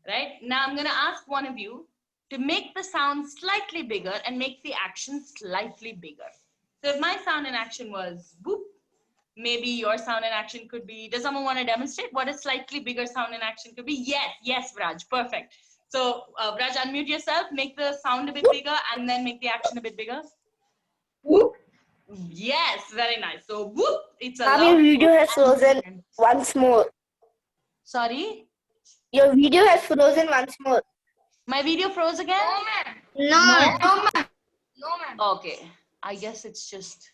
right? Now I'm going to ask one of you to make the sound slightly bigger and make the action slightly bigger. So if my sound and action was boop, maybe your sound and action could be, does someone want to demonstrate what a slightly bigger sound and action could be? Yes, Vraj, perfect. So Vraj, unmute yourself, make the sound a bit bigger and then make the action a bit bigger. Whoop. Yes, very nice. So whoop, it's a Your loud video whoop. has frozen once more. Sorry? Your video has frozen once more. My video froze again? No, ma'am. No, ma'am. Okay. I guess it's just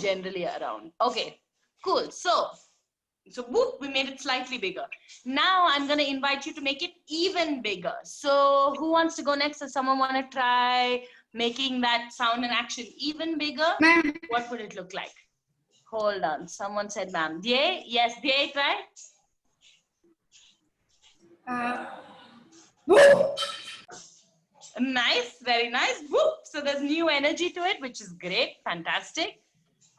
generally around. Okay, cool. So whoop, we made it slightly bigger. Now I'm going to invite you to make it even bigger. So who wants to go next? Does someone want to try making that sound and action even bigger? Ma'am. What would it look like? Hold on. Someone said ma'am. Diye? Yes, Diye, try. Nice, very nice. Whoop. So there's new energy to it, which is great. Fantastic.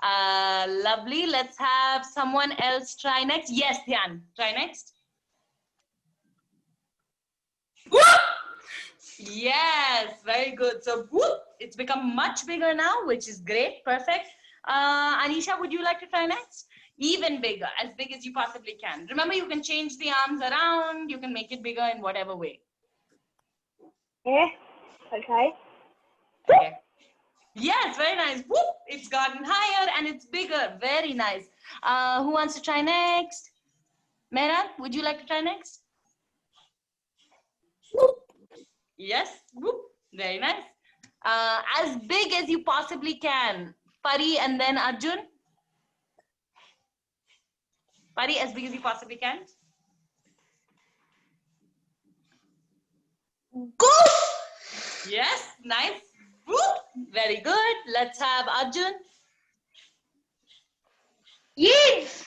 Lovely. Let's have someone else try next. Yes, Dhyan, try next. Whoop. Yes, very good. So whoop, it's become much bigger now, which is great. Perfect. Anisha, would you like to try next? Even bigger, as big as you possibly can. Remember, you can change the arms around. You can make it bigger in whatever way. Yeah. Okay. Okay. Yes, very nice. Whoop, it's gotten higher and it's bigger. Very nice. Who wants to try next? Mehran, would you like to try next? Whoop. Yes, whoop. Very nice. As big as you possibly can. Pari and then Arjun. Pari, as big as you possibly can. Go! Yes, nice. Whoop. Very good. Let's have Arjun. Yes.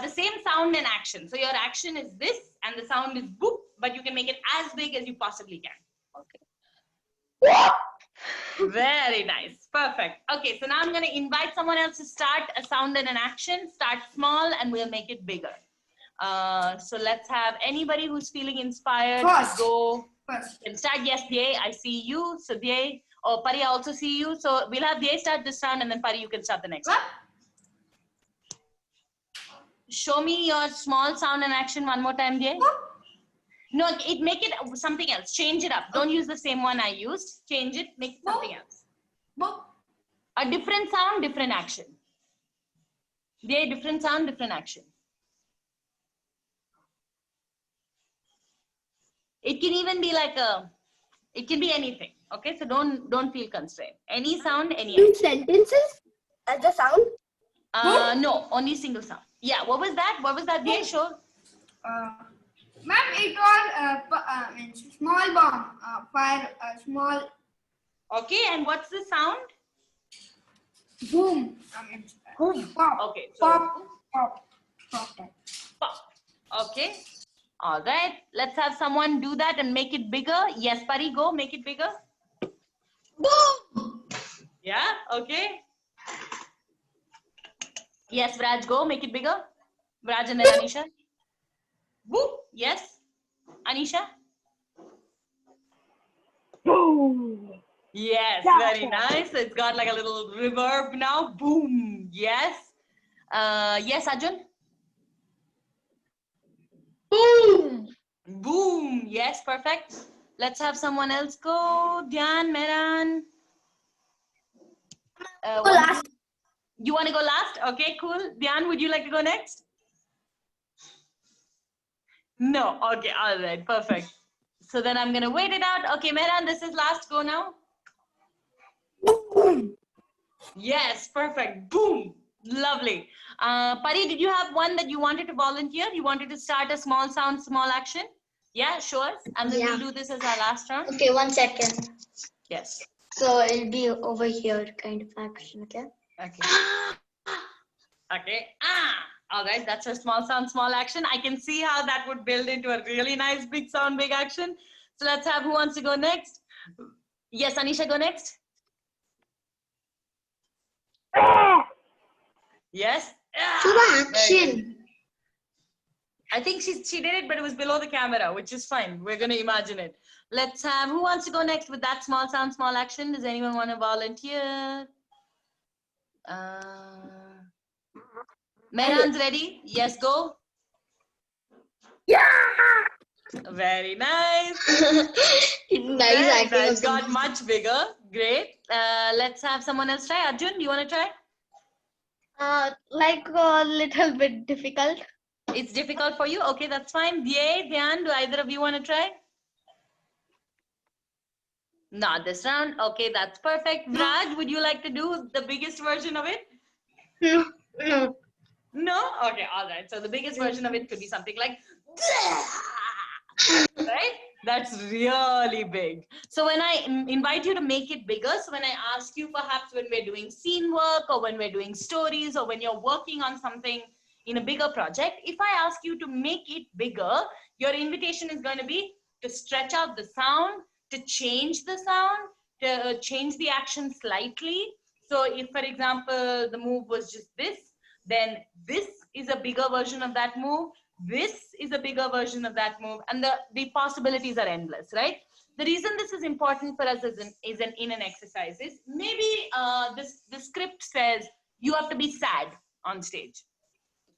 The same sound and action. So your action is this and the sound is boop, but you can make it as big as you possibly can. Okay. Very nice. Perfect. Okay, so now I'm going to invite someone else to start a sound and an action. Start small and we'll make it bigger. So let's have anybody who's feeling inspired to go. First. And start. Yes, Dhye, I see you. So Dhye, oh, Pari, I also see you. So we'll have Dhye start this round and then Pari, you can start the next one. Show me your small sound and action one more time, Dhye. No, make it something else. Change it up. Don't use the same one I used. Change it. Make it something else. A different sound, different action. Dhye, different sound, different action. It can even be like it can be anything. Okay, so don't feel constrained. Any sound, any action. Sentences as the sound? No, only single sound. Yeah, what was that? What was that? Dhye, show. Ma'am, it was small bomb, fire, small. Okay, and what's the sound? Boom. Boom. Pop. Okay, so Pop. Pop. Pop. pop. Okay. All right. Let's have someone do that and make it bigger. Yes, Pari, go make it bigger. Boom. Yeah. Okay. Yes, Vraj, go make it bigger. Vraj and then Anisha. Woo. Yes. Anisha. Boom. Yes, very nice. It's got like a little reverb now. Boom. Yes. Yes, Arjun. Boom. Boom. Yes, perfect. Let's have someone else go. Dhyan, Mehran. Last. You want to go last? Okay, cool. Dhyan, would you like to go next? No. Okay, all right, perfect. So then I'm going to wait it out. Okay, Mehran, this is last go now. Boom. Yes, perfect. Boom. Lovely. Pari, did you have one that you wanted to volunteer? You wanted to start a small sound, small action? Yeah, sure. And then we'll do this as our last round. Okay, 1 second. Yes. So it'll be over here kind of action, okay? Okay. Okay. All right. That's a small sound, small action. I can see how that would build into a really nice big sound, big action. So let's have who wants to go next. Yes, Anisha, go next. Yes. To the action. I think she did it, but it was below the camera, which is fine. We're going to imagine it. Let's have, who wants to go next with that small sound, small action? Does anyone want to volunteer? Mehran's ready? Yes, go. Yeah. Very nice. Nice Very acting. nice. Got much bigger. Great. Let's have someone else try. Arjun, do you want to try? Like a little bit difficult. It's difficult for you? Okay, that's fine. Dhyan, do either of you want to try? Not this round. Okay, that's perfect. Raj, would you like to do the biggest version of it? No, no. No? Okay, all right. So the biggest version of it could be something like, right? That's really big. So when I invite you to make it bigger, so when I ask you perhaps when we're doing scene work or when we're doing stories or when you're working on something in a bigger project, if I ask you to make it bigger, your invitation is going to be to stretch out the sound, to change the sound, to change the action slightly. So if, for example, the move was just this, then this is a bigger version of that move. This is a bigger version of that move, and the possibilities are endless, right? The reason this is important for us in an exercise is maybe the script says you have to be sad on stage.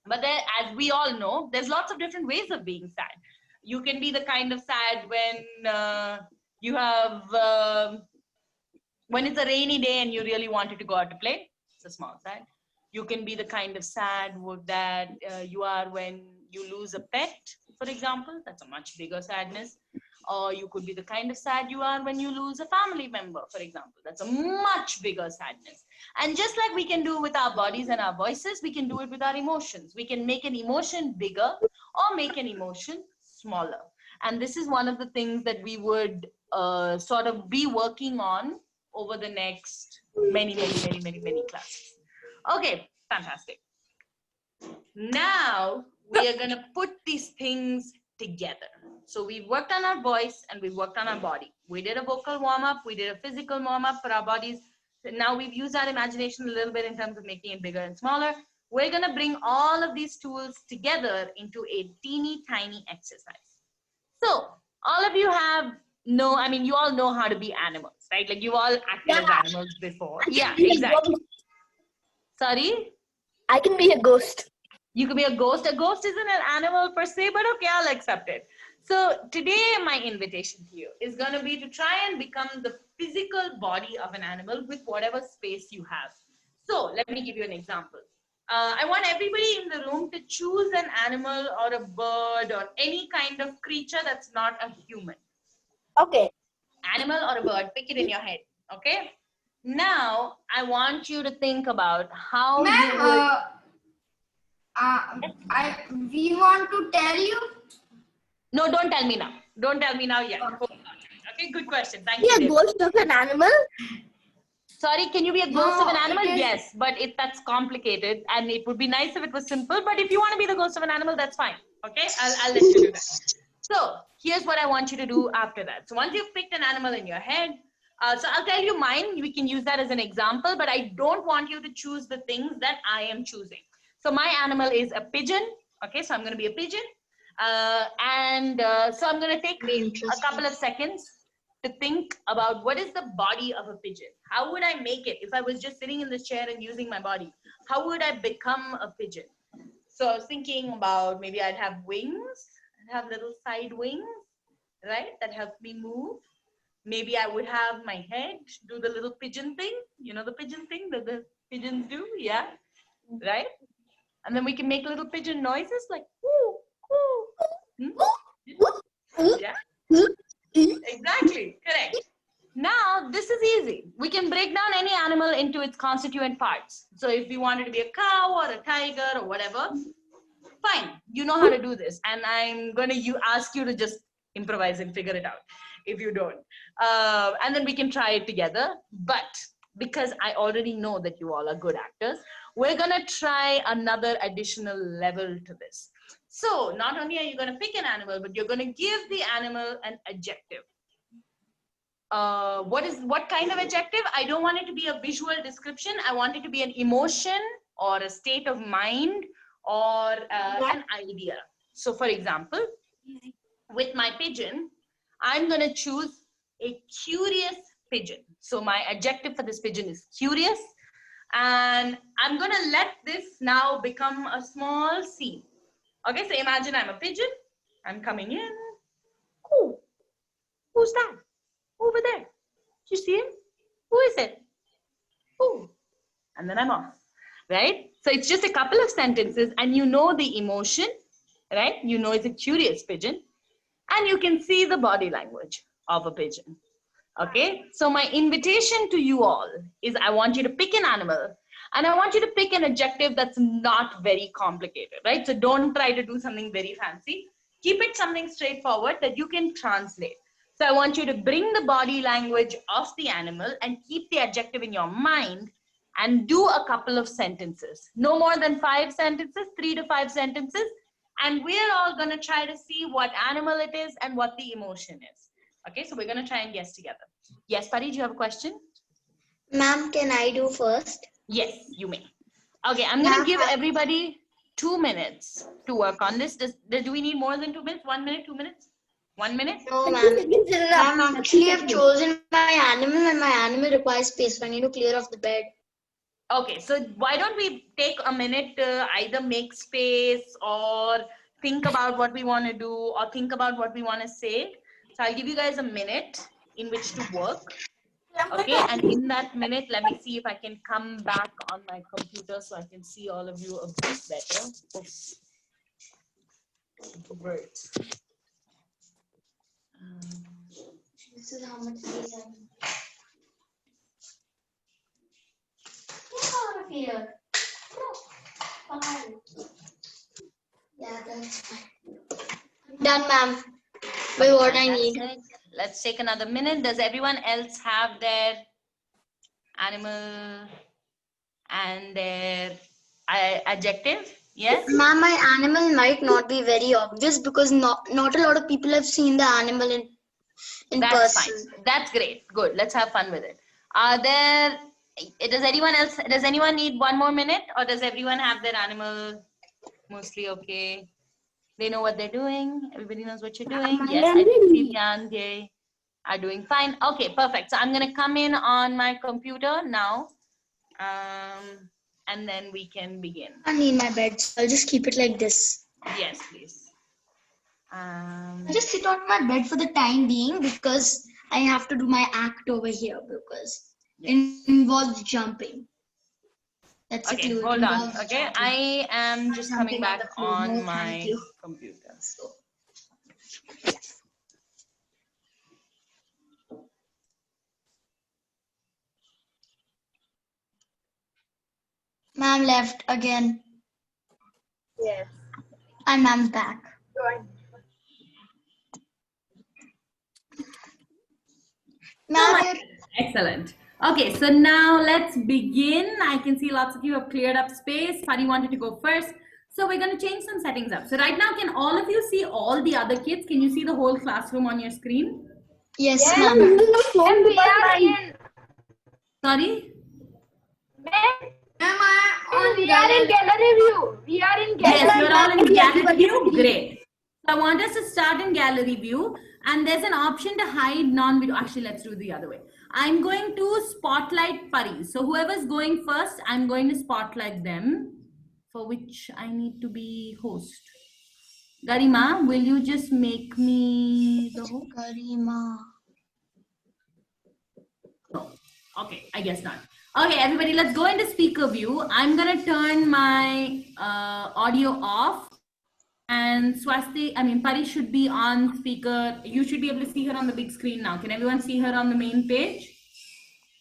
But there, as we all know, there's lots of different ways of being sad. You can be the kind of sad when you have, when it's a rainy day and you really wanted to go out to play. It's a small sad. You can be the kind of sad that you are when you lose a pet, for example. That's a much bigger sadness. Or you could be the kind of sad you are when you lose a family member, for example. That's a much bigger sadness. And just like we can do with our bodies and our voices, we can do it with our emotions. We can make an emotion bigger or make an emotion smaller. And this is one of the things that we would sort of be working on over the next many classes. Okay, fantastic. Now we are going to put these things together. So we've worked on our voice and we've worked on our body. We did a vocal warm-up, we did a physical warm-up for our bodies. So now we've used our imagination a little bit in terms of making it bigger and smaller. We're going to bring all of these tools together into a teeny tiny exercise. So all of you you all know how to be animals, right? Like you all acted as animals before. Yeah, exactly. Sorry? I can be a ghost. You could be a ghost. A ghost isn't an animal per se, but okay, I'll accept it. So today, my invitation to you is going to be to try and become the physical body of an animal with whatever space you have. So let me give you an example. I want everybody in the room to choose an animal or a bird or any kind of creature that's not a human. Okay. Animal or a bird, pick it in your head, okay? Now, I want you to think about how you would... we want to tell you. No, don't tell me now. Don't tell me now yet. Okay, good question. Thank Be you. a David. ghost of an animal? Sorry, can you be a ghost of an animal? it is- Yes, but that's complicated and it would be nice if it was simple. But if you want to be the ghost of an animal, that's fine. Okay, I'll let you do that. So here's what I want you to do after that. So once you've picked an animal in your head, so I'll tell you mine. We can use that as an example, but I don't want you to choose the things that I am choosing. So my animal is a pigeon. Okay, so I'm going to be a pigeon. So I'm going to take a couple of seconds to think about what is the body of a pigeon. How would I make it if I was just sitting in this chair and using my body? How would I become a pigeon? So I was thinking about maybe I'd have wings. I'd have little side wings, right? That help me move. Maybe I would have my head do the little pigeon thing. You know the pigeon thing that the pigeons do? Yeah, right? And then we can make little pigeon noises like woo, woo. Yeah, exactly, correct. Now, this is easy. We can break down any animal into its constituent parts. So if we wanted to be a cow or a tiger or whatever, fine, you know how to do this. And I'm going to ask you to just improvise and figure it out if you don't. And then we can try it together. But because I already know that you all are good actors, we're going to try another additional level to this. So not only are you going to pick an animal, but you're going to give the animal an adjective. What kind of adjective? I don't want it to be a visual description. I want it to be an emotion or a state of mind or an idea. So for example, with my pigeon, I'm going to choose a curious pigeon. So my adjective for this pigeon is curious. And I'm going to let this now become a small scene. Okay, so imagine I'm a pigeon. I'm coming in. Ooh, who's that? Over there. You see him? Who is it? Ooh. And then I'm off, right? So it's just a couple of sentences and you know the emotion, right? You know it's a curious pigeon and you can see the body language of a pigeon. Okay, so my invitation to you all is I want you to pick an animal and I want you to pick an adjective that's not very complicated, right? So don't try to do something very fancy. Keep it something straightforward that you can translate. So I want you to bring the body language of the animal and keep the adjective in your mind and do a couple of sentences. No more than 5 sentences, 3 to 5 sentences. And we're all going to try to see what animal it is and what the emotion is. Okay, so we're going to try and guess together. Yes, Pari, do you have a question? Ma'am, can I do first? Yes, you may. Okay, I'm going to give everybody 2 minutes to work on this. Do we need more than 2 minutes? 1 minute, 2 minutes? 1 minute? No, ma'am. Ma'am, actually, I've chosen my animal and my animal requires space. So I need to clear off the bed. Okay, so why don't we take a minute to either make space or think about what we want to do or think about what we want to say. So I'll give you guys a minute in which to work. Okay, and in that minute, let me see if I can come back on my computer so I can see all of you a bit better. Oops. Great. This is how much space I need. Get out of here. No. Fine. Yeah, that's fine. Done, ma'am. With what I need. Let's take another minute. Does everyone else have their animal and their adjective? Yes? Ma'am, my animal might not be very obvious because not a lot of people have seen the animal in That's person. fine. That's great. Good. Let's have fun with it. Does anyone need 1 more minute or does everyone have their animal mostly okay? They know what they're doing. Everybody knows what you're doing. Yes, I think Jan, they are doing fine. Okay, perfect. So I'm going to come in on my computer now. And then we can begin. I need my bed, so I'll just keep it like this. Yes, please. I'll just sit on my bed for the time being because I have to do my act over here because it involves jumping. That's a Okay, clue. hold on. Okay, I am just coming Jumping on back the floor. on No, my thank you. computer. So, ma'am left again. Yes. And ma'am's back. Ma'am, Excellent. Okay, so now let's begin. I can see lots of you have cleared up space. Pari wanted to go first. So we're going to change some settings up. So right now, can all of you see all the other kids? Can you see the whole classroom on your screen? yes, Yes, ma'am. ma'am. We are in. Sorry? We are in gallery view. We are in gallery. Yes, you're all in gallery view. Everybody. Great. So I want us to start in gallery view. And there's an option to hide non-video. Actually, let's do it the other way. I'm going to spotlight Pari. So whoever's going first, I'm going to spotlight them, for which I need to be host. Garima, will you just make me the host? Garima. No. Okay, I guess not. Okay, everybody, let's go into speaker view. I'm going to turn my audio off. And Pari should be on speaker. You should be able to see her on the big screen now. Can everyone see her on the main page?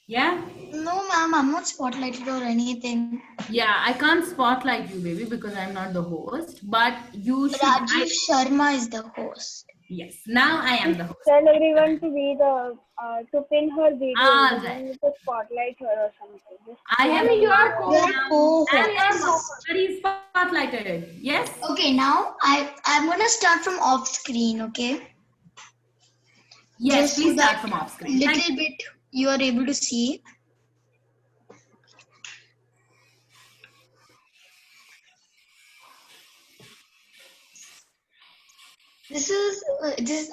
Yeah? No, ma'am, I'm not spotlighted or anything. Yeah, I can't spotlight you, baby, because I'm not the host. But you should. Rajiv Sharma is the host. Yes, now I am the host. Tell everyone to be the to pin her video. Ah, You right. need to spotlight her or something. Just I am You're co-host. Pari spotlighted. Yes? Okay, now I'm gonna start from off screen, okay? Yes, Just please so start that from off screen. Thank little bit you are able to see. This is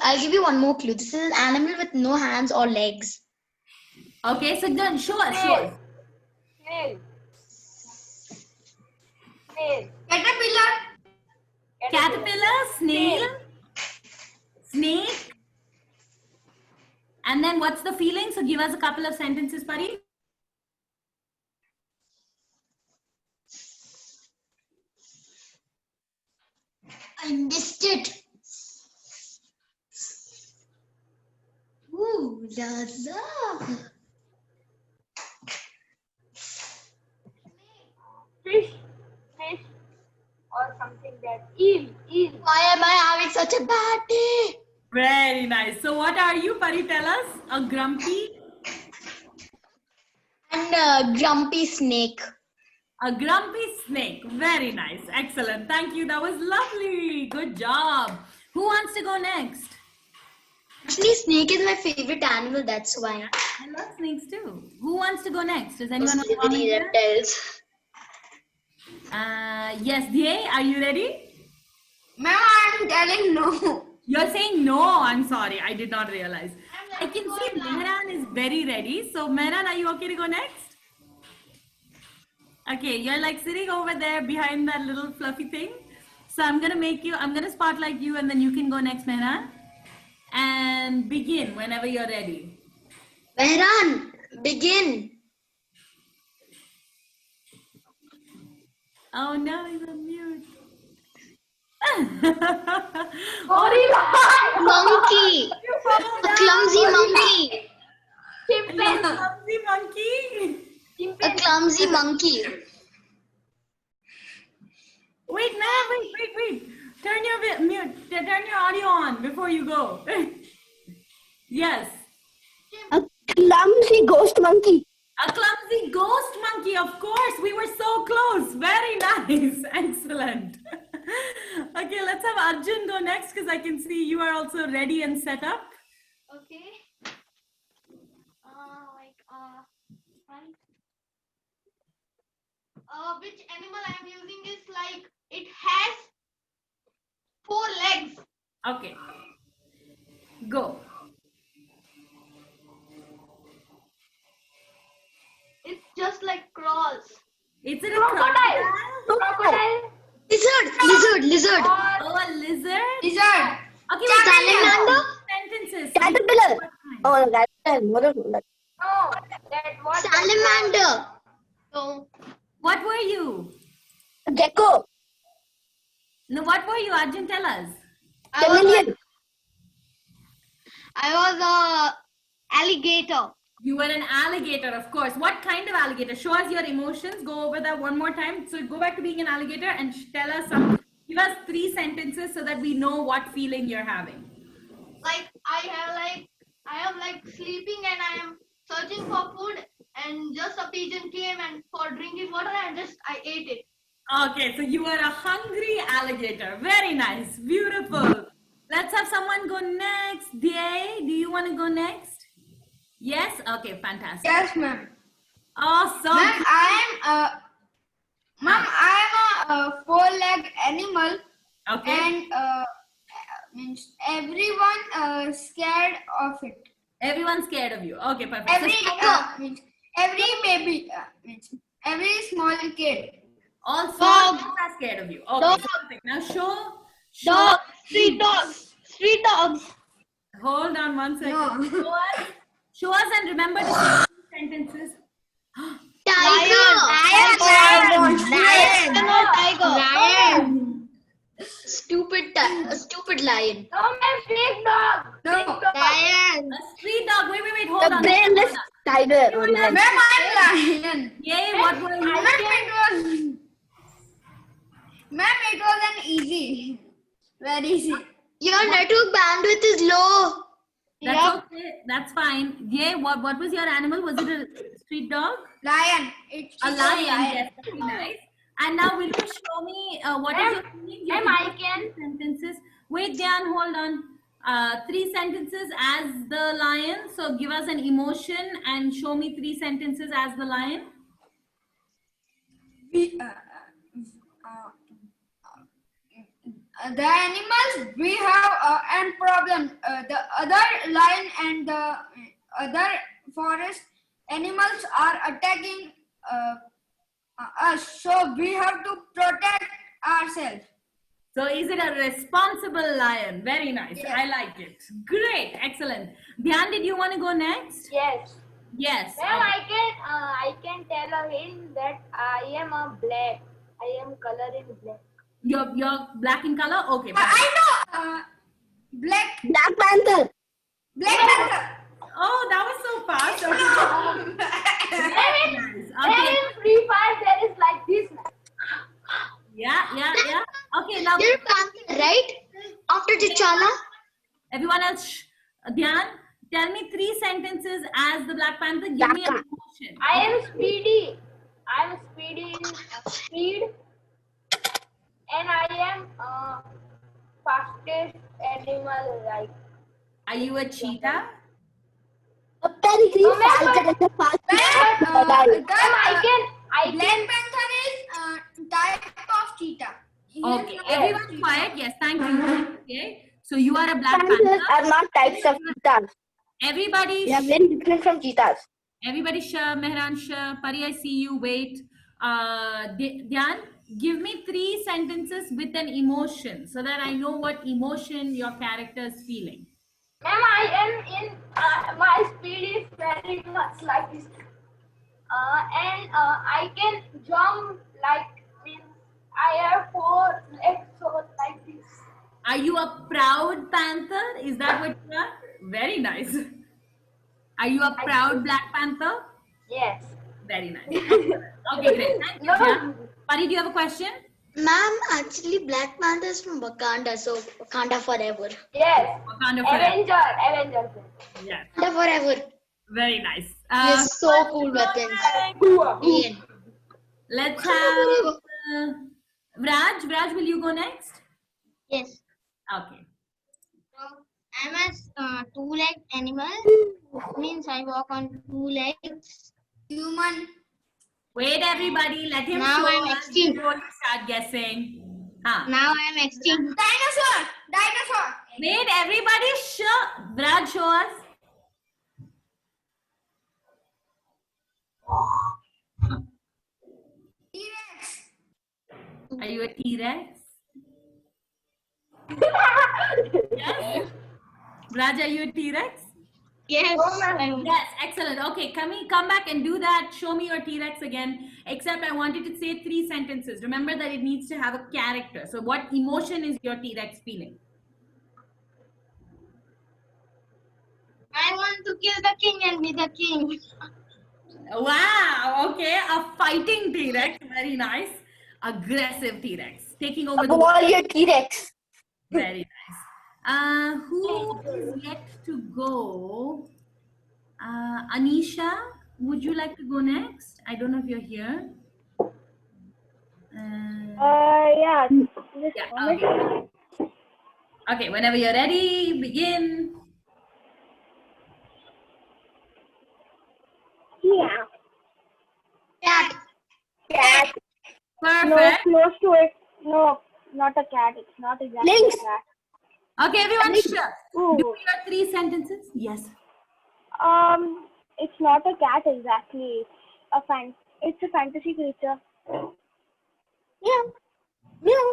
I'll give you one more clue. This is an animal with no hands or legs. Okay, so then show us, show us. Snail. Snail. Caterpillar. Caterpillar, snail, snake. And then what's the feeling? So give us a couple of sentences, Pari. I missed it. Ooh, la la. Fish. Fish. Or something that. Eel. Eel. Why am I having such a bad day? Very nice. So what are you, Pari? Tell us. A grumpy? And a grumpy snake. A grumpy snake. Very nice. Excellent. Thank you. That was lovely. Good job. Who wants to go next? Actually, snake is my favorite animal. That's why. I love snakes too. Who wants to go next? Does anyone want to Mostly volunteer? reptiles. Yes, Dhye, are you ready? Ma'am, I'm telling no. You're saying no. I'm sorry. I did not realize. I can see Mehran is very ready. So Mehran, are you okay to go next? Okay, you're like sitting over there behind that little fluffy thing. So I'm gonna spotlight you and then you can go next, Mehran. And begin whenever you're ready. Mehran, begin. Oh no, he's on mute. Monkey. A clumsy monkey. Clumsy monkey. A clumsy monkey. Wait, man, wait. Turn your audio on before you go. Yes. A clumsy ghost monkey. A clumsy ghost monkey, of course. We were so close. Very nice. Excellent. Okay, let's have Arjun go next because I can see you are also ready and set up. Okay. Which animal I am using is like it has 4 legs. Okay. Go. It's just like crawls. It's in a Crocodile. crocodile. Lizard. Oh, a lizard. Lizard. Okay, Salamander. sentences. Caterpillar. Oh, that's No. That what? Salamander. So What were you? gecko. No, what were you? Arjun, tell us. Chameleon. I was a alligator. You were an alligator, of course. What kind of alligator? Show us your emotions. Go over that one more time. So go back to being an alligator and tell us give us 3 sentences so that we know what feeling you're having. Like I am like sleeping and I am searching for food and just a pigeon came and for drinking water and I ate it. Okay, so you are a hungry alligator. Very nice. Beautiful. Let's have someone go next. Dhye, do you want to go next? Yes? Okay, fantastic. Yes, ma'am. Awesome. Ma'am, I am a 4-leg animal Okay. and means everyone scared of it. Everyone's scared of you. Okay, perfect. Means every baby means every small kid. All dogs are scared of you. Okay, so perfect. Now show. Street dogs. Hold on one second. No. Show us and remember to say 2 sentences. Lion. Stupid lion. No, man, snake dog. No. Lion. A street dog. Wait. Hold on. Brainless tiger. Ma'am, I'm lion. Yay, what were you? Ma'am, it was an easy. Very easy. Your network bandwidth is low. That's okay. That's fine. Yay, what was your animal? Was it a street dog? Lion. It's A lion. Yes, very nice. And now will you show me what is your feeling? You I can give 3 sentences. Wait, Dhyan, hold on. 3 sentences as the lion. So give us an emotion and show me 3 sentences as the lion. the animals we have an problem. The other lion and the other forest animals are attacking us, so we have to protect ourselves. So is it a responsible lion? Very nice. Yes. I like it. Great. Excellent. Dhyan, did you want to go next? Yes. Yes. Ma'am, I can tell him that I am a black. I am color in black. You're black in color? Okay. fine. I know. Black Panther. Panther. Oh, that was so fast. Okay. Very nice. Okay. In Free Fire, there is like this. Yeah. Okay, now You're Panther, right? After T'Challa? everyone else, Dhyan, tell me 3 sentences as the Black Panther. Give me a emotion. I am speedy. I am speedy in speed. And I am fastest animal like. Are you a cheetah? A pedigree falcon is a fast. I Black can. Panther is type of cheetah. He is Okay, not everyone cheetah. quiet. Yes, thank you. Okay, so you are a Black Panther. are not types of cheetahs. Everybody, They are very different from cheetahs. everybody, Shah, Mehran Shah, Pari, I see you. Wait. Dhyan, give me 3 sentences with an emotion so that I know what emotion your character is feeling. Ma'am, I am in. My speed is very much like this. And I can jump like means I have 4 legs, so like this. Are you a proud panther? Is that what you are? Very nice. Are you a proud Black Panther? Yes. Very nice. Excellent. Okay, great. Thank you. Dhyan. Pari, do you have a question? Ma'am, actually Black Panther is from Wakanda, so Wakanda forever. Yes. Wakanda forever. Avenger. Yeah. Wakanda forever. Very nice. He has so cool weapons. Ian. Let's have Vraj. Vraj, will you go next? Yes. Okay. I'm a 2-legged animal. Means I walk on 2 legs. Human. Wait, everybody. Let him Now show I'm us extinct. before you start guessing. Huh. Now I'm extinct. Dinosaur. Wait, everybody. Show. Vraj, show us. T-Rex. Are you a T-Rex? Yes. Vraj, are you a T-Rex? Yes. Yes, excellent. Okay, come back and do that. Show me your T-Rex again. Except I wanted to say 3 sentences. Remember that it needs to have a character. So what emotion is your T-Rex feeling? I want to kill the king and be the king. Wow, okay. A fighting T-Rex. Very nice. Aggressive T-Rex. Taking over the world. warrior T-Rex. Very nice. Who is yet to go? Anisha, would you like to go next? I don't know if you're here. Yeah. Just Yeah, okay. Okay, whenever you're ready, begin. Yeah. Cat. Cat. No, Perfect. close to it. No, not a cat. It's not exactly Lynx. a cat. Okay, everyone, sure. Ooh. Do your 3 sentences. Yes. It's not a cat exactly. It's a fantasy creature.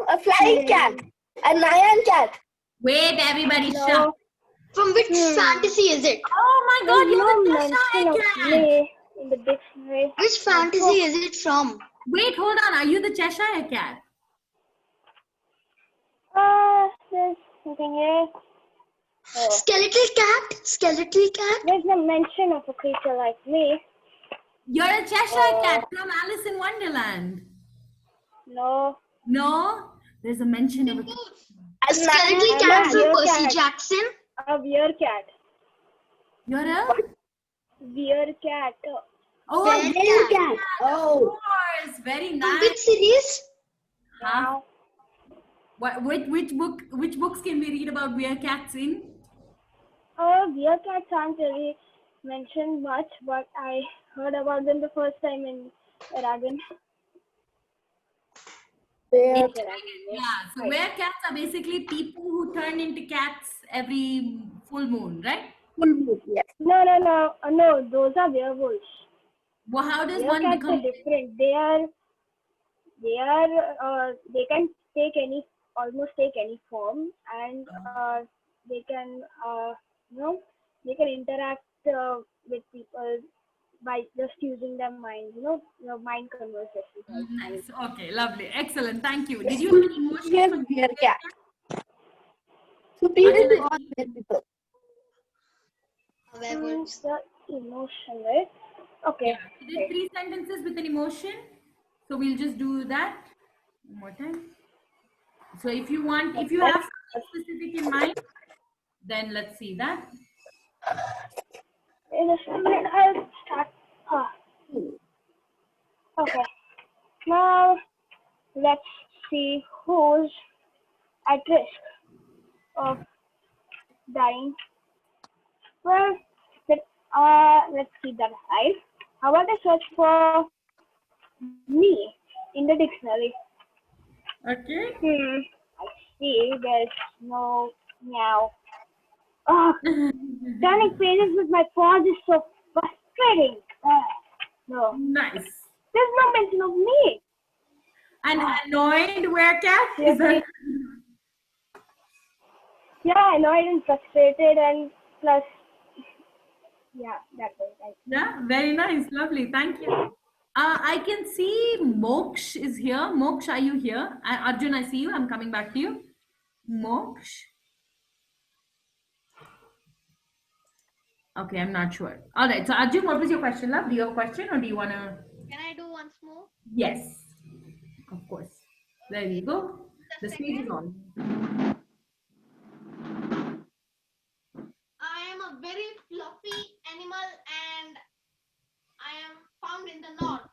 A flying cat. A lion cat. Wait, everybody, No. shut. From which fantasy is it? Oh my God, There's you're no the mention Cheshire of Cat. play in the dictionary. Which fantasy is it from? Wait, hold on. Are you the Cheshire Cat? There's nothing here. Oh. Skeletal cat? Skeletal cat? There's no mention of a creature like me. You're a Cheshire Cat from Alice in Wonderland. No. No, there's a mention of a. A skeletal I'm cat a from real Percy cat. Jackson? A weird cat. You're a. Weird cat. Oh, Very yes, cat. of course. Very From nice. which series? Huh? What? Which books can we read about weird cats in? Weird cats aren't really mentioned much, but I heard about them the first time in Aragon. Yeah. So werecats are basically people who turn into cats every full moon, right? Yes. No. Those are werewolves. Well, how does one Werecats are become? different. They can almost take any form, and they can they can interact with people by just using their mind. Your mind conversations. Nice. Okay, lovely. Excellent. Thank you. Did you have an emotion Yes, for werecat. Superior to all people. Werewolves. The emotion, right? Okay. Yeah, we did 3 sentences with an emotion. So we'll just do that one more time. So if you want, if you have something specific in mind, then let's see that. In a minute, I'll start. Okay. Now let's see who's at risk of dying. Well, let's keep that aside. How about I search for me in the dictionary? Okay. I see there's no meow. Oh, turning pages with my paws is so frustrating. No, Nice. there's no mention of me. And annoyed werecat? Is that? Yeah, annoyed and frustrated, and plus, yeah, that's it. Yeah, very nice. Lovely. Thank you. I can see Moksh is here. Moksh, are you here? Arjun, I see you. I'm coming back to you. Moksh. Okay, I'm not sure. All right. So, Arjun, what was your question, love? Do you have a question or do you want to? Can I do once more? Yes, of course. There you go. The stage is on. I am a very fluffy animal and I am found in the north.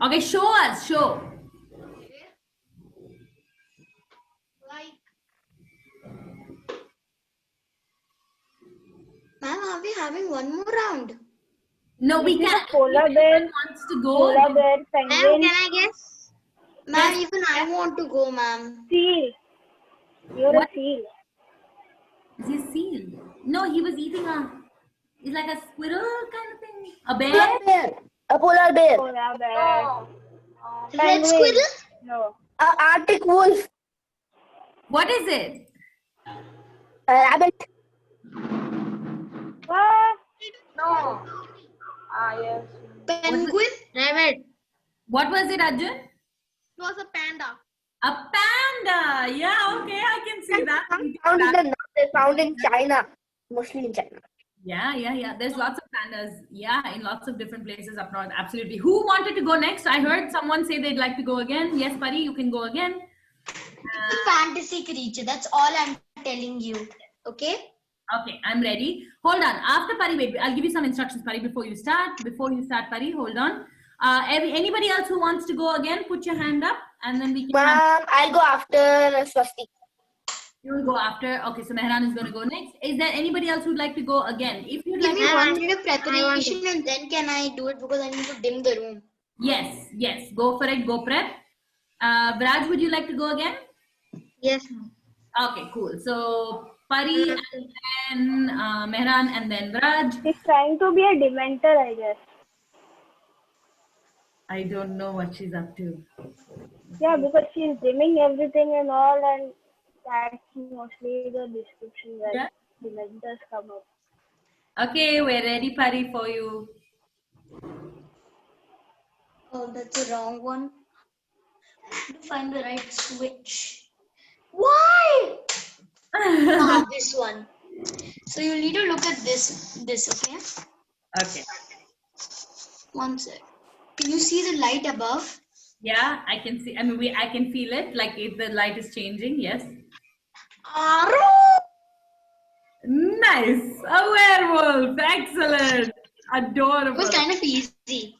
Okay, show us. Show. Okay. Like, Ma'am, are we having one more round? No, we This is can't. a polar If bear. anyone wants to go. Polar bear, Ma'am, penguin, can I guess? Ma'am, even I want to go, ma'am. seal. You're What? a seal. Is he a seal? No, he was eating a. It's like a squirrel kind of thing. A bear? Polar bear. A polar bear. Polar bear. Red Penguin. squirrel? No. Arctic wolf. What is it? A rabbit. No. Yes. Penguin? Rabbit. What was it, Arjun? it was a panda. A panda. Yeah, okay, I can see that. Found in the north. They're found in China. Mostly in China. Yeah. There's lots of pandas. Yeah, in lots of different places up north. Absolutely. Who wanted to go next? I heard someone say they'd like to go again. Yes, Pari, you can go again. It's a fantasy creature. That's all I'm telling you. Okay? Okay, I'm ready. Hold on. After Pari, wait, I'll give you some instructions, Pari, before you start. Before you start, Pari, hold on. Anybody else who wants to go again, put your hand up and then we can. Ma'am, I'll go after Swasti. You will go after. Okay, so Mehran is going to go next. Is there anybody else who'd like to go again? If you'd Give like me to. 1 minute of preparation and then can I do it because I need to dim the room. Yes. Go for it. Go prep. Braj, would you like to go again? Yes. Okay, cool. So Pari and then Mehran and then Raj. She's trying to be a dementor, I guess. I don't know what she's up to. Yeah, because she's dimming everything and all, and that's mostly the description where dementors come up. Okay, we're ready, Pari, for you. Oh, that's the wrong one. I have to find the right switch. Why? This one. So you need to look at this, okay? Okay. One sec. Can you see the light above? Yeah, I can see. I mean, I can feel it. Like if the light is changing. Yes. Nice. A werewolf. Excellent. Adorable. It was kind of easy.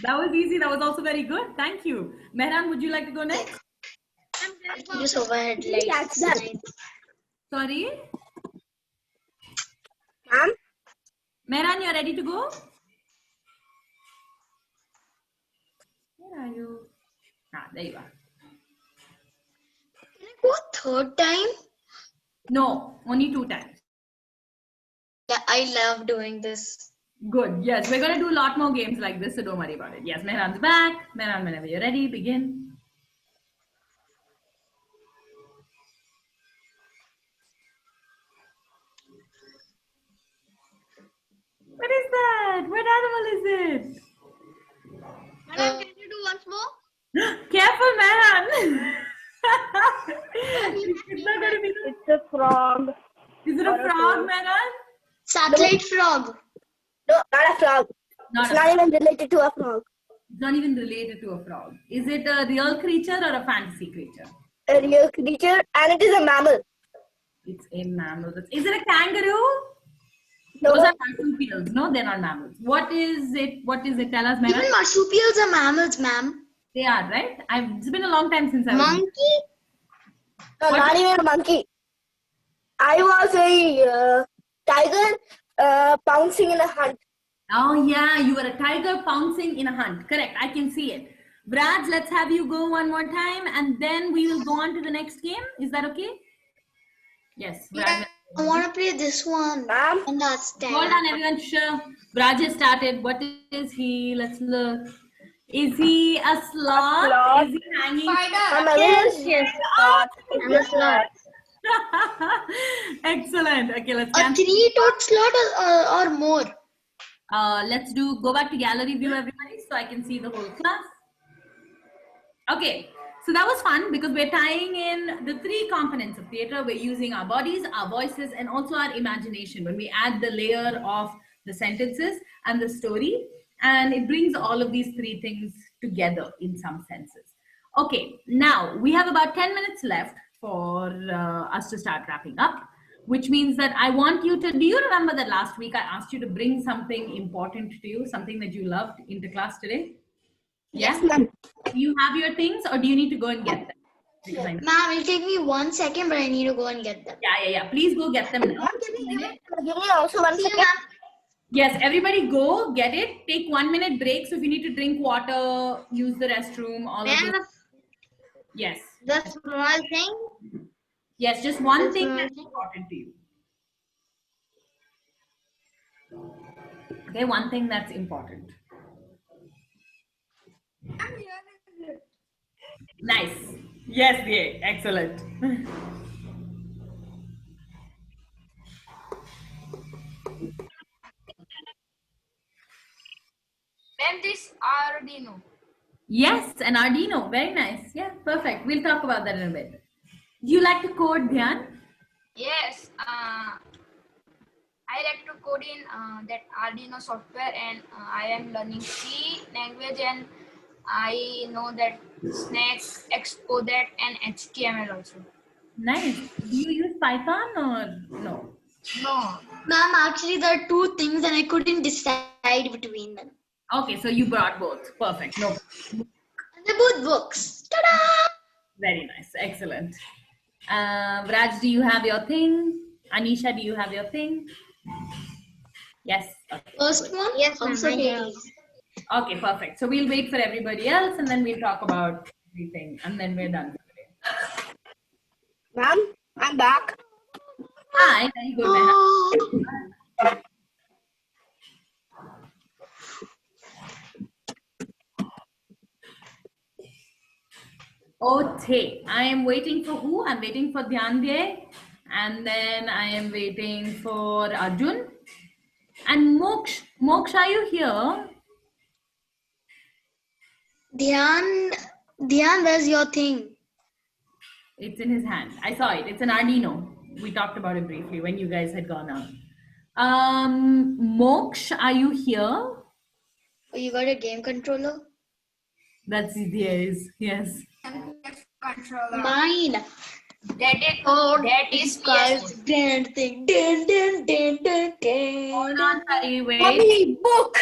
That was easy. That was also very good. Thank you. Mehran, would you like to go next? Just overhead lights. Sorry. Ma'am? Mehran, you're ready to go? Where are you? There you are. third time? No, only 2 times. Yeah, I love doing this. Good. Yes, we're gonna do a lot more games like this, so don't worry about it. Yes, Mehran's back. Mehran, whenever you're ready, begin. What is that? What animal is it? Madam, can you do once more? Careful, Mehran. It's not gonna be. It's a frog. Is it a frog, Mehran? Satellite frog. No, not a frog. Not It's a not even related to a frog. It's not even related to a frog. Is it a real creature or a fantasy creature? A real creature, and it is a mammal. It's a mammal. Is it a kangaroo? No, Those are marsupials. No, they're not mammals. What is it? What is it? Tell us, Even Mehran. marsupials are mammals, ma'am. They are, right? It's been a long time since I was. Monkey? no, What- not even a monkey. I was a tiger pouncing in a hunt. Oh, yeah. You were a tiger pouncing in a hunt. Correct. I can see it. Brad, let's have you go one more time and then we will go on to the next game. Is that okay? Yes. Brad. I want to play this one. Ma'am, And that's 10. Hold on, everyone. Sure. Brad has started. What is he? Let's look. Is he a sloth? sloth. Is he hanging? Spider. yes. I'm a sloth. Excellent. Okay, let's A cancel. 3-toed sloth or more. Let's go back to gallery view, everybody, so I can see the whole class. Okay, so that was fun because we're tying in the 3 components of theater. We're using our bodies, our voices, and also our imagination when we add the layer of the sentences and the story. And it brings all of these 3 things together in some senses. Okay, now we have about 10 minutes left for us to start wrapping up, which means that I want you to, do you remember that last week I asked you to bring something important to you, something that you loved into class today? Yes, Yeah? ma'am. Do you have your things or do you need to go and get them? Because I know- Ma'am, it'll take me 1 second, but I need to go and get them. Yeah. Please go get them now. Give me also 1 See you, second. ma'am. Yes, everybody go get it. Take 1 minute break. So if you need to drink water, use the restroom, all of Ma'am, those. Yes. the small thing. Yes, just one That's thing what I that's think. important to you. Okay, one thing that's important. Nice. Yes, yeah, excellent. Then this Arduino. Yes, an Arduino. Very nice. Yeah, perfect. We'll talk about that in a bit. Do you like to code, Dhyan? Yes. I like to code in that Arduino software, and I am learning C language, and I know that Snake, Xcoded, and HTML also. Nice. Do you use Python or no? No. Ma'am, actually, there are 2 things and I couldn't decide between them. Okay, so you brought both. Perfect. No. And they're both books. Ta-da! Very nice. Excellent. Raj, do you have your thing? Anisha, do you have your thing? Yes. Okay. First one? Yes, ma'am, Also I have. Hades. Okay, perfect. So we'll wait for everybody else and then we'll talk about everything and then we're done for today. Ma'am, I'm back. Hi, very good. Neha. Okay, I am waiting for who? I'm waiting for Dhyanvye and then I am waiting for Arjun and Moksh. Moksh, are you here? Dhyan, where's your thing? It's in his hand. I saw it. It's an Arduino. We talked about it briefly when you guys had gone out. Moksh, are you here? Oh, you got a game controller? That's yes, yes. Controller. Mine. That is Guys, dun, dun, dun, dun, dun, dun, Hold dun. on, Hari, wait. Mommy, book.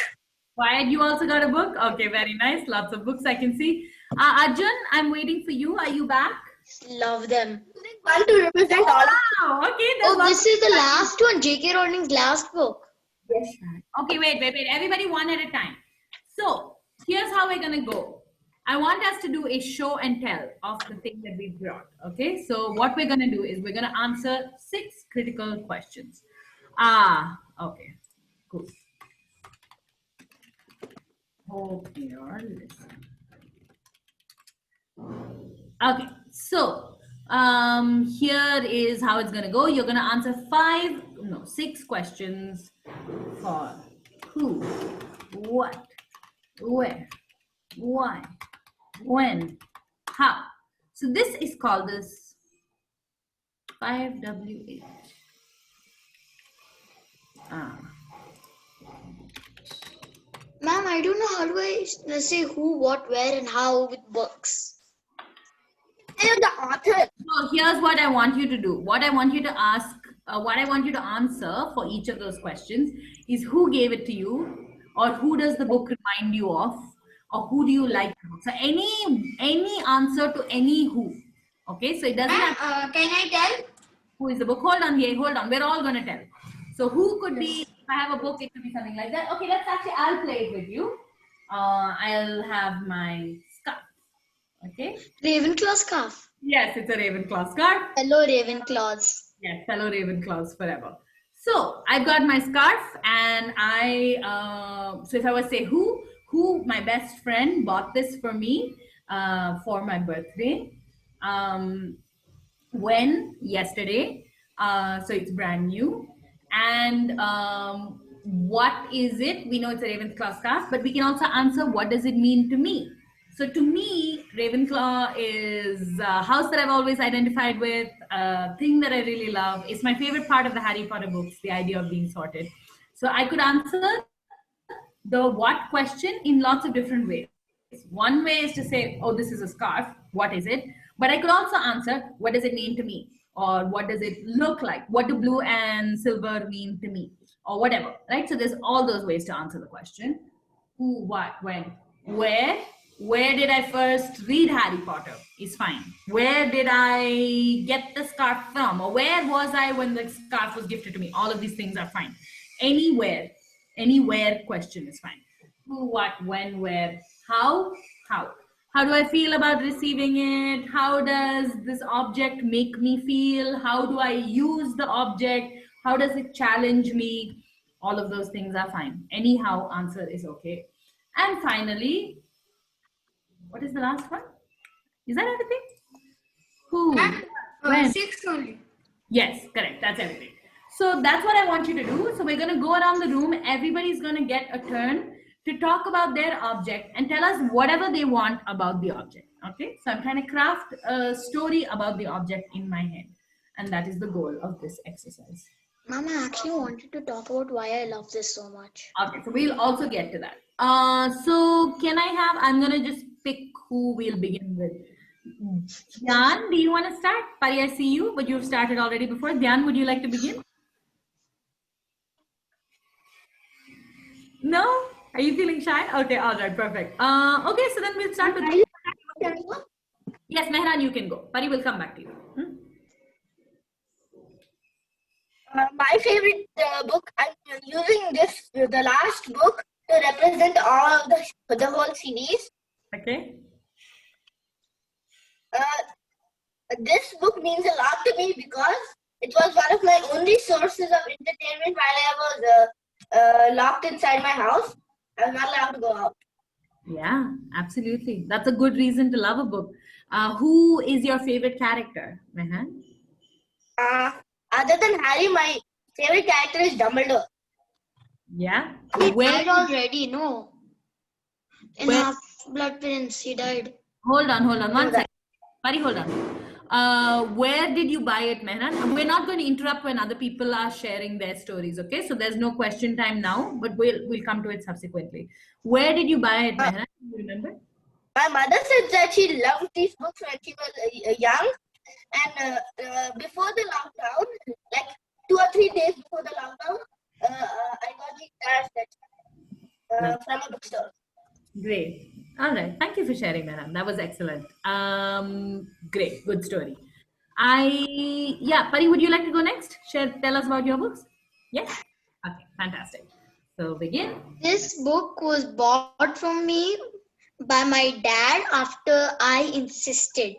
Wyatt, you also got a book? Okay, very nice. Lots of books I can see. Arjun, I'm waiting for you. Are you back? Love them. One to represent all of Wow, okay. there's Oh, lots this is the last one. J.K. Rowling's last book. Okay, wait. Everybody one at a time. So, here's how we're going to go. I want us to do a show and tell of the thing that we brought. Okay, so what we're gonna do is we're gonna answer 6 critical questions. Okay, cool. Hope you're listening. Okay, so here is how it's gonna go. You're gonna answer 6 questions for who, what, where, why, when, how. So this is called this 5W8. Ma'am, I don't know how do I say who, what, where, and how with books. And the author. So here's what I want you to do. What I want you to ask, what I want you to answer for each of those questions is who gave it to you, or who does the book remind you of, or who do you like the book. So any answer to any who. Okay, so it doesn't have Can I tell? who is the book. Hold on, we're all going to tell. So who could be, if I have a book, it could be something like that. Okay, I'll play it with you. I'll have my scarf. Okay. Ravenclaw scarf. Yes, it's a Ravenclaw scarf. Hello, Ravenclaws. Yes, fellow Ravenclaws forever. So I've got my scarf, and so if I was to say who my best friend bought this for me for my birthday. When? Yesterday. So it's brand new. And what is it? We know it's a Ravenclaw scarf, but we can also answer what does it mean to me? So to me, Ravenclaw is a house that I've always identified with, a thing that I really love. It's my favorite part of the Harry Potter books, the idea of being sorted. So I could answer the what question in lots of different ways. One way is to say, oh, this is a scarf. What is it? But I could also answer, what does it mean to me? Or what does it look like? What do blue and silver mean to me? Or whatever, right? So there's all those ways to answer the question. Who, what, when, where? Where did I first read Harry Potter? Is fine. Where did I get the scarf from? Or where was I when the scarf was gifted to me? All of these things are fine. Anywhere question is fine. Who, what, when, where, how? How do I feel about receiving it? How does this object make me feel? How do I use the object? How does it challenge me? All of those things are fine. Anyhow answer is okay. And finally, what is the last one? Is that everything? Who? When? 6 only. Yes, correct. That's everything. So that's what I want you to do. So we're going to go around the room. Everybody's going to get a turn to talk about their object and tell us whatever they want about the object. Okay. So I'm trying to craft a story about the object in my head. And that is the goal of this exercise. Mama, I actually wanted to talk about why I love this so much. Okay. So we'll also get to that. So can I have, I'm going to just pick who we'll begin with. Dhyan, do you want to start? Pari, I see you, but you've started already before. Dhyan, would you like to begin? No? Are you feeling shy? Okay, all right, perfect. Okay, so then we'll start with... Yes, Mehran, you can go. Pari will come back to you. My favorite book, I'm using the last book to represent all of the whole series. Okay. This book means a lot to me because it was one of my only sources of entertainment while I was locked inside my house. I was not allowed to go out. Yeah, absolutely. That's a good reason to love a book. Who is your favorite character, Mehran? Other than Harry, my favorite character is Dumbledore. Yeah. He died already, no. In Where- Half-Blood Prince, he died. Hold on. 1 second. Pari, hold on. Where did you buy it, Mehran? We're not going to interrupt when other people are sharing their stories, okay? So there's no question time now, but we'll come to it subsequently. Where did you buy it, Mehran? Do you remember? My mother said that she loved these books when she was young. And before the lockdown, like 2 or 3 days before the lockdown, I got these cards from a bookstore. Great. All right. Thank you for sharing, Mehran. That was excellent. Great. Good story. Pari, would you like to go next? Tell us about your books. Yes? Okay. Fantastic. So begin. This book was bought from me by my dad after I insisted.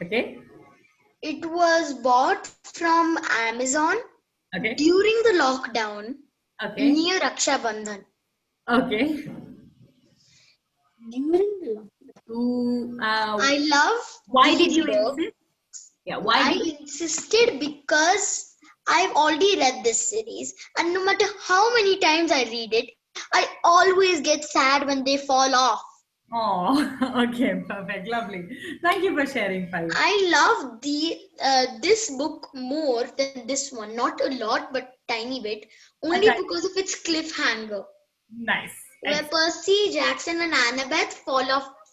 Okay. It was bought from Amazon Okay. during the lockdown Okay. near Raksha Bandhan. Okay. During the lockdown. Ooh, I love why did these you books. insist? Yeah. Why I did you? insisted because I've already read this series, and no matter how many times I read it, I always get sad when they fall off. Oh, okay, perfect, lovely. Thank you for sharing, Pai. I love this book more than this one. Not a lot, but tiny bit. Only Okay. because of its cliffhanger, Nice. where Percy, Jackson, and Annabeth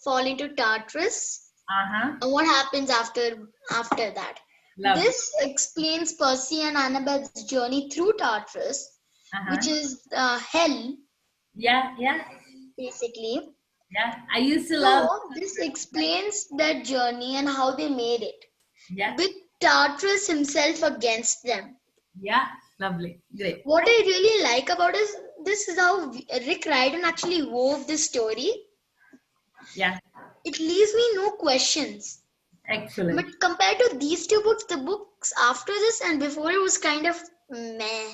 fall into Tartarus. Uh-huh. And what happens after that? Lovely. This explains Percy and Annabeth's journey through Tartarus, Uh-huh. which is hell, Yeah, yeah, basically. yeah. I used to love. So this explains their journey and how they made it, Yeah, with Tartarus himself against them. yeah. Lovely. Great. What I really like about this is how Rick Riordan actually wove this story. Yeah. It leaves me no questions. Excellent. But compared to these two books, the books after this and before it was kind of meh.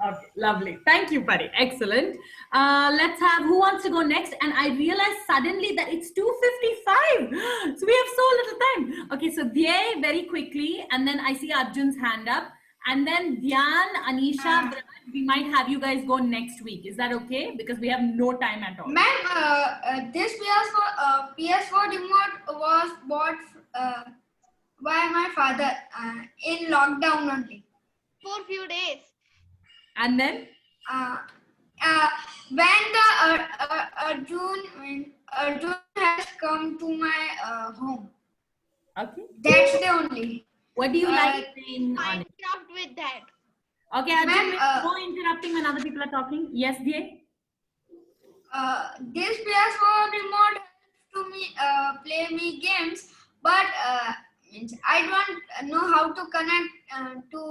Okay, lovely. Thank you, Pari. Excellent. Let's have who wants to go next? And I realized suddenly that it's 2:55. So we have so little time. Okay, so Dhye very quickly, and then I see Arjun's hand up. And then Dhyan, Anisha, we might have you guys go next week. Is that okay? Because we have no time at all. Ma'am, this PS4 remote was bought by my father in lockdown only. For a few days. And then? When the Arjun has come to my home, Okay. that's the only. What do you like saying on it? Minecraft with that. Okay, Arjun, Ma'am, no interrupting when other people are talking. Yes, Dhye? This PS4 remote helps to me play me games, but means I don't know how to connect to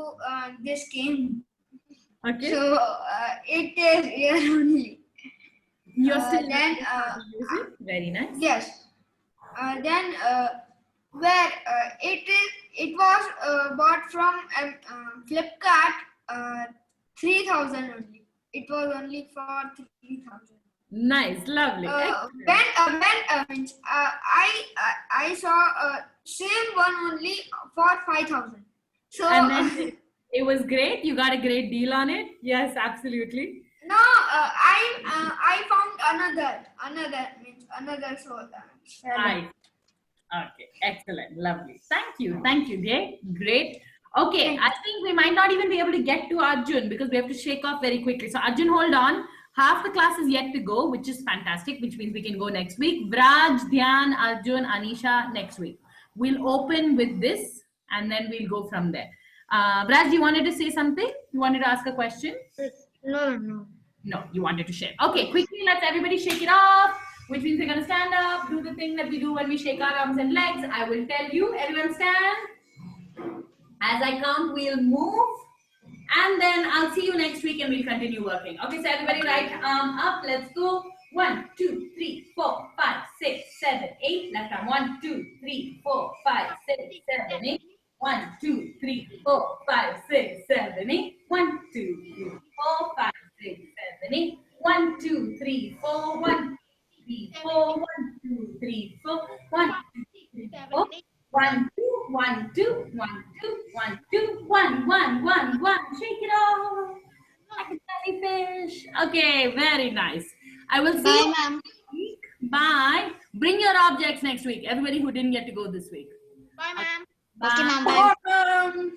this game. Okay. So it is here only. You're still then, learning how to use it. Very nice. Yes. Then where it was bought from Flipkart 3,000 only. It was only for 3,000. Nice, lovely. When I saw same one only for 5,000. So And then it was great. You got a great deal on it. Yes, absolutely. no, I found another seller. Nice. Okay, excellent, lovely. Thank you, Dhye. Great. Okay, I think we might not even be able to get to Arjun because we have to shake off very quickly. So Arjun, hold on. Half the class is yet to go, which is fantastic, which means we can go next week. Vraj, Dhyan, Arjun, Anisha, next week. We'll open with this and then we'll go from there. Vraj, you wanted to say something? You wanted to ask a question? No. No, you wanted to share. Okay, quickly, let's everybody shake it off, which means we're going to stand up, do the thing that we do when we shake our arms and legs. I will tell you, everyone stand. As I count, we'll move. And then I'll see you next week and we'll continue working. Okay, so everybody right arm up. Let's go. 1, 2, 3, 4, 5, 6, 7, 8. Left arm. 1, 2, 3, 4, 5, 6, 7, 8. 1, 2, 3, 4, 5, 6, 7, 8. 1, 2, 3, 4, 5, 6, 7, 8. 1, 2, 3, 4, 1, 3, 4, 1, 2, 3, 4, 1, 2, 3, 4. 1, 2, 1, 2, 1, 2, 1, 2, 1, 1, 1, 1. Shake it off. Like a jellyfish. Okay, very nice. I will see Bye, you ma'am. next week. Bye. Bring your objects next week. Everybody who didn't get to go this week. Bye, ma'am. Okay, Bye. ma'am. Bye. Awesome.